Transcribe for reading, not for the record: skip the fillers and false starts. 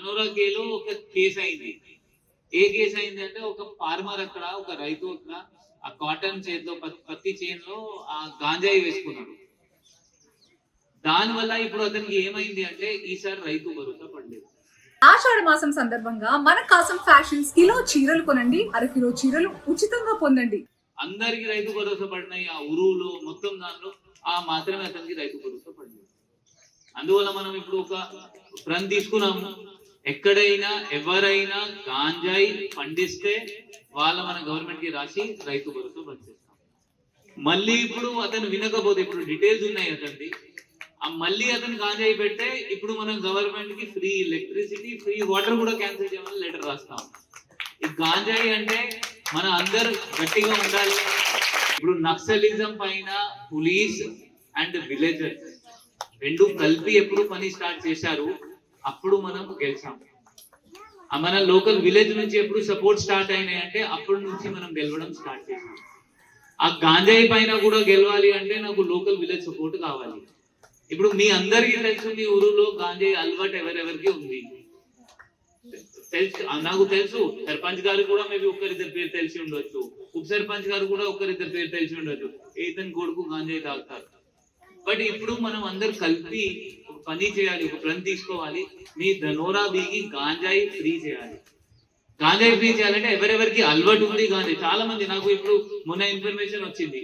ధనోరా కేలో ఒక కేసు అయింది. ఏ కేసు అయింది అంటే ఒక ఫార్మర్ అక్కడ, ఒక రైతు అక్కడ ఆ కాటన్ చేతిలో పత్తి చేనులో ఆ గాంజాయి వేసుకున్నాడు. దానివల్ల ఇప్పుడు అతనికి ఏమైంది అంటే ఈసారి రైతు భరోసా పడలేదు. ఆషాఢ మాసం సందర్భంగా మన కాసం ఫ్యాషన్స్ కిలో చీరలు కొనండి, అరకిలో చీరలు ఉచితంగా పొందండి. అందరికి రైతు భరోసా పడినాయి. ఆ ఉరువులో మొత్తం దానిలో ఆ మాత్రమే అతనికి రైతు భరోసా పడలేదు. అందువల్ల మనం ఇప్పుడు ఒక ప్రణ్ తీసుకున్నాము. ఎక్కడైనా ఎవరైనా గాంజాయి పండిస్తే మన గవర్నమెంట్ కి రాసి రైతు భరోసా పనిచేస్తాం. మళ్ళీ ఇప్పుడు అతను వినకపోతే, ఇప్పుడు డీటెయిల్స్ ఉన్నాయి అతనికి, మళ్ళీ అతను గాంజాయి పెడితే ఇప్పుడు మనం గవర్నమెంట్ కి ఫ్రీ ఎలక్ట్రిసిటీ, ఫ్రీ వాటర్ కూడా క్యాన్సిల్ చేయమని లెటర్ రాస్తాం. ఈ గాంజాయి అంటే మన అందరు గట్టిగా ఉండాలి. ఇప్పుడు నక్సలిజం పైన పోలీస్ అండ్ విలేజర్స్ రెండు కలిపి ఎప్పుడు పని స్టార్ట్ చేశారు, అప్పుడు మనం గెలిచాం. మన లోకల్ విలేజ్ నుంచి ఎప్పుడు సపోర్ట్ స్టార్ట్ అయినాయి అంటే అప్పటి నుంచి మనం గెలవడం స్టార్ట్ చేసాం. ఆ గాంజాయి పైన కూడా గెలవాలి అంటే నాకు లోకల్ విలేజ్ సపోర్ట్ కావాలి. ఇప్పుడు మీ అందరికీ తెలుసు, మీ ఊరిలో గాంజాయి అలవాటు ఎవరెవరికి ఉంది తెలుసు. నాకు తెలుసు, సర్పంచ్ గారు కూడా మేబీ ఒక్కరిద్దరు పేరు తెలిసి ఉండొచ్చు, ఉప సర్పంచ్ గారు కూడా ఒక్కరిద్దరు పేరు తెలిసి ఉండొచ్చు. ఇతని కొడుకు గాంజాయి తాగుతారు. బట్ ఇప్పుడు మనం అందరు కలిపి ఒక పని చేయాలి, ఒక ప్రణ్ తీసుకోవాలి. మీ ధనోరా బీగి గాంజాయి ఫ్రీ చేయాలి. గాంజాయి ఫ్రీ చేయాలంటే ఎవరెవరికి అలవాటు ఉంది గాంజాయి. చాలా మంది నాకు ఇప్పుడు మొన్న ఇన్ఫర్మేషన్ వచ్చింది.